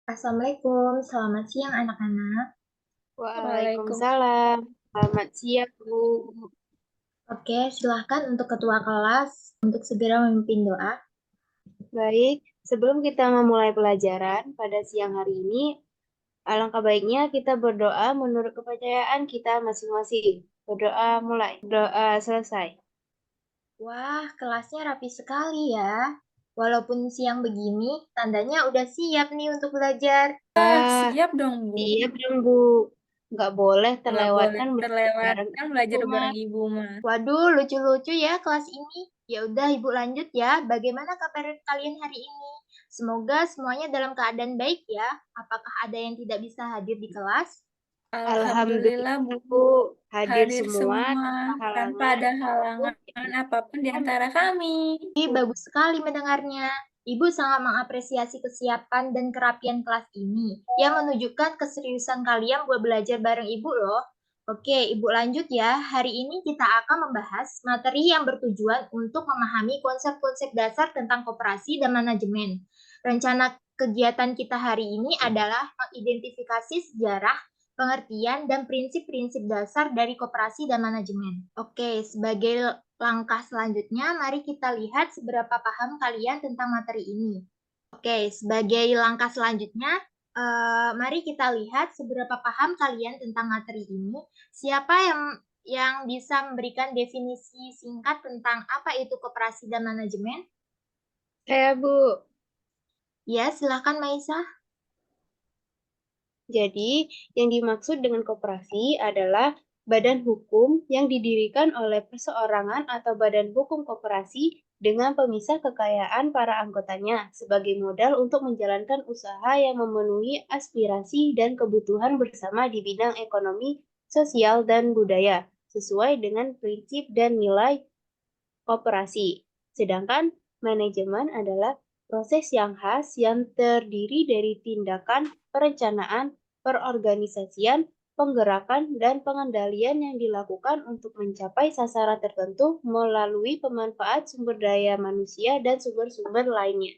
Assalamualaikum, selamat siang anak-anak. Waalaikumsalam. Waalaikumsalam. Selamat siang, Bu. Oke, silahkan untuk ketua kelas untuk segera memimpin doa. Baik, sebelum kita memulai pelajaran pada siang hari ini, alangkah baiknya kita berdoa menurut kepercayaan kita masing-masing. Berdoa mulai, doa selesai. Wah, kelasnya rapi sekali ya. Walaupun siang begini, tandanya udah siap nih untuk belajar. Ah, Siap dong, Bu. siap dong, Bu. Nggak boleh Nggak boleh terlewatkan belajar bareng terlewatkan Ibu, belajar Mas. bareng Ibu, mah. Waduh, lucu-lucu ya kelas ini. Ya udah, Ibu lanjut ya. Bagaimana kabar kalian hari ini? Semoga semuanya dalam keadaan baik ya. Apakah ada yang tidak bisa hadir di kelas? Alhamdulillah, Bu. Alhamdulillah, Bu. Hadir Hadir semua semua tanpa tanpa halangan ada apapun halangan yang apapun di kami. antara kami. Bagus sekali mendengarnya. Ibu sangat mengapresiasi kesiapan dan kerapian kelas ini yang menunjukkan keseriusan kalian buat belajar bareng Ibu loh. Oke, Ibu lanjut ya. Hari ini kita akan membahas materi yang bertujuan untuk memahami konsep-konsep dasar tentang koperasi dan manajemen. Rencana kegiatan kita hari ini adalah mengidentifikasi sejarah, pengertian, dan prinsip-prinsip dasar dari koperasi dan manajemen. Oke, sebagai langkah selanjutnya, mari kita lihat seberapa paham kalian tentang materi ini. Oke, sebagai langkah selanjutnya, mari kita lihat seberapa paham kalian tentang materi ini. Siapa yang bisa memberikan definisi singkat tentang apa itu koperasi dan manajemen? Saya, Bu. Ya, silakan Maisa. Jadi, yang dimaksud dengan koperasi adalah badan hukum yang didirikan oleh perseorangan atau badan hukum koperasi dengan pemisah kekayaan para anggotanya sebagai modal untuk menjalankan usaha yang memenuhi aspirasi dan kebutuhan bersama di bidang ekonomi, sosial, dan budaya sesuai dengan prinsip dan nilai koperasi. Sedangkan manajemen adalah proses yang khas yang terdiri dari tindakan perencanaan, perorganisasian, penggerakan, dan pengendalian yang dilakukan untuk mencapai sasaran tertentu melalui pemanfaat sumber daya manusia dan sumber-sumber lainnya.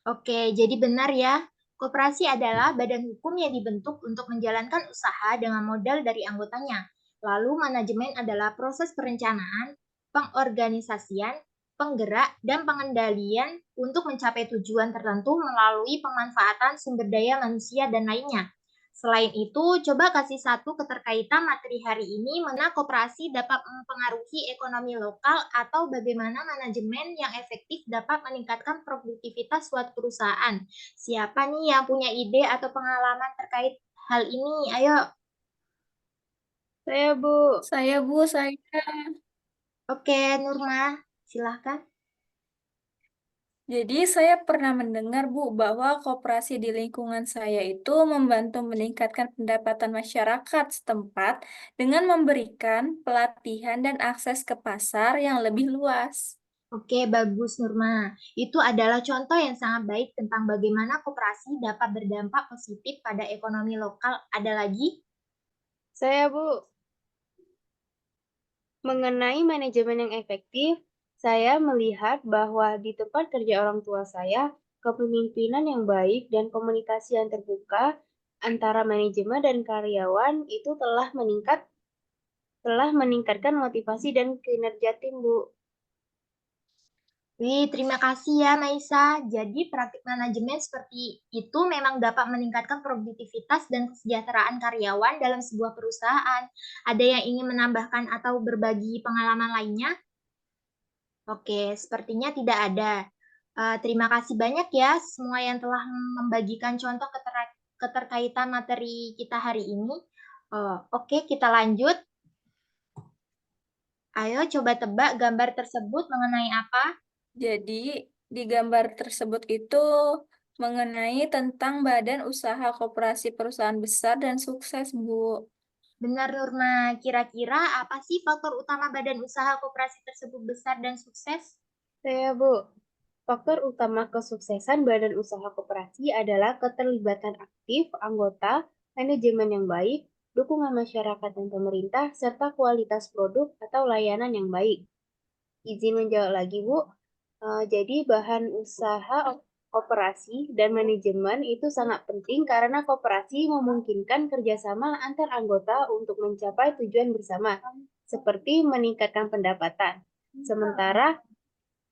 Oke, jadi benar ya. Koperasi adalah badan hukum yang dibentuk untuk menjalankan usaha dengan modal dari anggotanya. Lalu manajemen adalah proses perencanaan, pengorganisasian, penggerak, dan pengendalian untuk mencapai tujuan tertentu melalui pemanfaatan sumber daya manusia dan lainnya. Selain itu, coba kasih satu keterkaitan materi hari ini mana koperasi dapat mempengaruhi ekonomi lokal atau bagaimana manajemen yang efektif dapat meningkatkan produktivitas suatu perusahaan. Siapa nih yang punya ide atau pengalaman terkait hal ini? Ayo. Saya, Bu. Saya, Bu, saya. Oke, Nurma, silahkan. Jadi saya pernah mendengar, Bu, bahwa koperasi di lingkungan saya itu membantu meningkatkan pendapatan masyarakat setempat dengan memberikan pelatihan dan akses ke pasar yang lebih luas. Oke, bagus Nurma. Itu adalah contoh yang sangat baik tentang bagaimana koperasi dapat berdampak positif pada ekonomi lokal. Ada lagi? Saya, Bu. Mengenai manajemen yang efektif, saya melihat bahwa di tempat kerja orang tua saya, kepemimpinan yang baik dan komunikasi yang terbuka antara manajemen dan karyawan itu telah meningkatkan motivasi dan kinerja tim, Bu. Wih, terima kasih ya Maisa. Jadi praktik manajemen seperti itu memang dapat meningkatkan produktivitas dan kesejahteraan karyawan dalam sebuah perusahaan. Ada yang ingin menambahkan atau berbagi pengalaman lainnya? Oke, sepertinya tidak ada. Terima kasih banyak ya semua yang telah membagikan contoh keterkaitan materi kita hari ini. Oke, kita lanjut. Ayo coba tebak gambar tersebut mengenai apa? Jadi di gambar tersebut itu mengenai tentang badan usaha koperasi perusahaan besar dan sukses, Bu. Benar, Nurma. Kira-kira apa sih faktor utama badan usaha koperasi tersebut besar dan sukses? Saya, Bu. Faktor utama kesuksesan badan usaha koperasi adalah keterlibatan aktif anggota, manajemen yang baik, dukungan masyarakat dan pemerintah, serta kualitas produk atau layanan yang baik. Izin menjawab lagi, Bu. Jadi bahan usaha koperasi dan manajemen itu sangat penting karena koperasi memungkinkan kerjasama antar anggota untuk mencapai tujuan bersama, seperti meningkatkan pendapatan. Sementara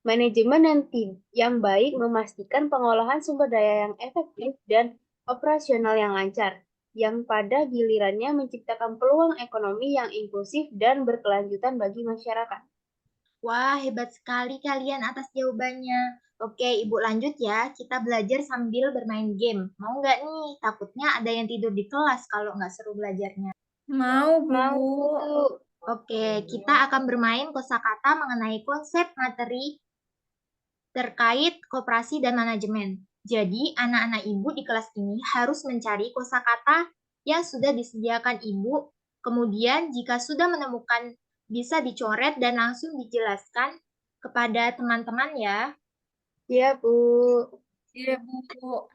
manajemen yang baik memastikan pengolahan sumber daya yang efektif dan operasional yang lancar, yang pada gilirannya menciptakan peluang ekonomi yang inklusif dan berkelanjutan bagi masyarakat. Wah, hebat sekali kalian atas jawabannya. Oke, Ibu lanjut ya. Kita belajar sambil bermain game. Mau nggak nih? Takutnya ada yang tidur di kelas kalau nggak seru belajarnya. Mau, Bu. Mau, Bu. Oke, kita akan bermain kosakata mengenai konsep materi terkait koperasi dan manajemen. Jadi, anak-anak Ibu di kelas ini harus mencari kosakata yang sudah disediakan Ibu. Kemudian, jika sudah menemukan, bisa dicoret dan langsung dijelaskan kepada teman-teman ya. Iya, Bu. Iya, Bu.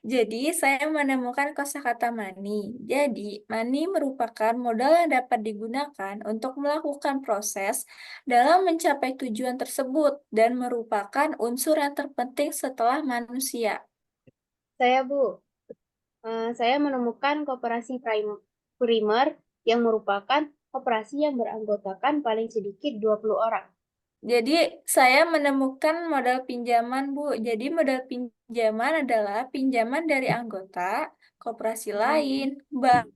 Jadi, saya menemukan kosakata money. Jadi, money merupakan modal yang dapat digunakan untuk melakukan proses dalam mencapai tujuan tersebut dan merupakan unsur yang terpenting setelah manusia. Saya, Bu. Saya menemukan koperasi primer yang merupakan koperasi yang beranggotakan paling sedikit 20 orang. Jadi, saya menemukan modal pinjaman, Bu. Jadi, modal pinjaman adalah pinjaman dari anggota, koperasi lain, bank,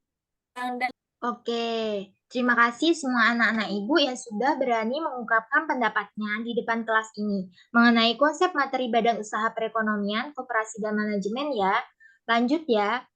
dan Oke, terima kasih semua anak-anak Ibu yang sudah berani mengungkapkan pendapatnya di depan kelas ini mengenai konsep materi Badan Usaha Perekonomian, Koperasi dan Manajemen ya. Lanjut ya,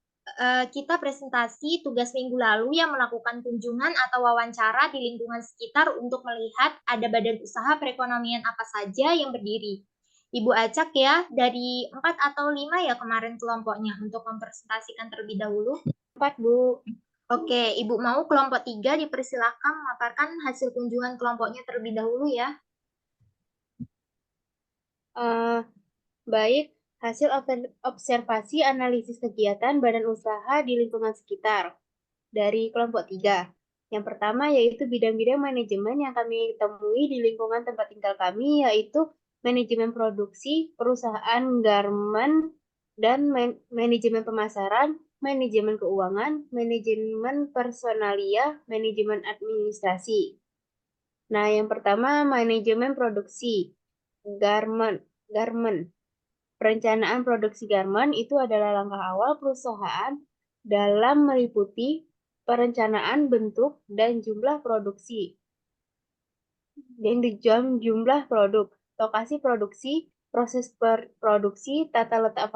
kita presentasi tugas minggu lalu yang melakukan kunjungan atau wawancara di lingkungan sekitar untuk melihat ada badan usaha perekonomian apa saja yang berdiri. Ibu acak ya, dari 4 atau 5 ya kemarin kelompoknya untuk mempresentasikan terlebih dahulu. 4, Bu. Oke, Ibu mau kelompok 3 dipersilakan memaparkan hasil kunjungan kelompoknya terlebih dahulu ya. Baik, hasil observasi analisis kegiatan badan usaha di lingkungan sekitar dari kelompok 3. Yang pertama yaitu bidang-bidang manajemen yang kami temui di lingkungan tempat tinggal kami, yaitu manajemen produksi, perusahaan garmen, dan manajemen pemasaran, manajemen keuangan, manajemen personalia, manajemen administrasi. Nah, yang pertama manajemen produksi, garmen. Perencanaan produksi garmen itu adalah langkah awal perusahaan dalam meliputi perencanaan bentuk dan jumlah produksi, dan jumlah produk, lokasi produksi, proses produksi, tata letak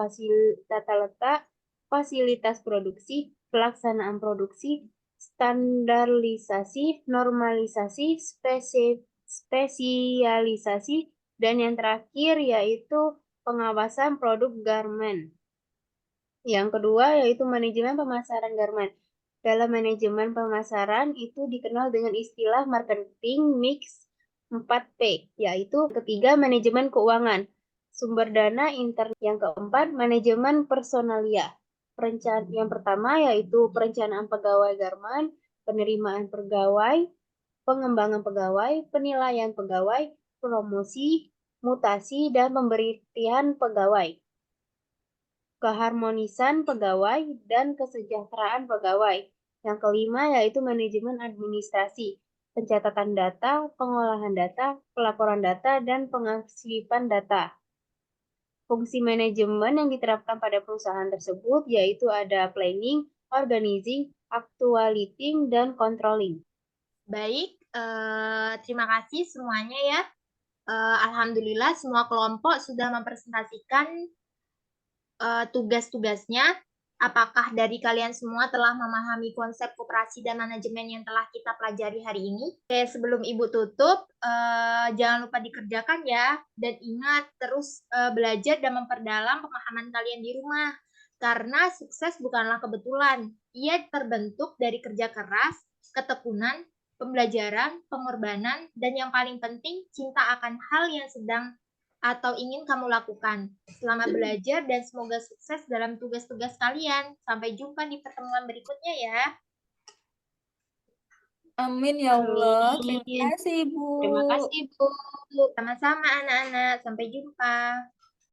fasilitas produksi, pelaksanaan produksi, standarisasi, normalisasi, spesialisasi, dan yang terakhir yaitu pengawasan produk garmen. Yang kedua yaitu manajemen pemasaran garmen. Dalam manajemen pemasaran itu dikenal dengan istilah marketing mix 4P, yaitu ketiga manajemen keuangan, sumber dana intern, yang keempat manajemen personalia. Yang pertama yaitu perencanaan pegawai garmen, penerimaan pegawai, pengembangan pegawai, penilaian pegawai, promosi, mutasi, dan pemberian pegawai, keharmonisan pegawai, dan kesejahteraan pegawai. Yang kelima yaitu manajemen administrasi, pencatatan data, pengolahan data, pelaporan data, dan pengasipan data. Fungsi manajemen yang diterapkan pada perusahaan tersebut yaitu ada planning, organizing, actuating, dan controlling. Baik, terima kasih semuanya ya. Alhamdulillah semua kelompok sudah mempresentasikan tugas-tugasnya. Apakah dari kalian semua telah memahami konsep koperasi dan manajemen yang telah kita pelajari hari ini? Oke, sebelum Ibu tutup, jangan lupa dikerjakan ya. Dan ingat, terus belajar dan memperdalam pemahaman kalian di rumah. Karena sukses bukanlah kebetulan. Ia terbentuk dari kerja keras, ketekunan, pembelajaran, pengorbanan, dan yang paling penting, cinta akan hal yang sedang atau ingin kamu lakukan. Selamat belajar dan semoga sukses dalam tugas-tugas kalian. Sampai jumpa di pertemuan berikutnya ya. amin ya Allah. Terima Amin. kasih, Bu. Terima kasih, Bu. Sama-sama anak-anak. Sampai jumpa.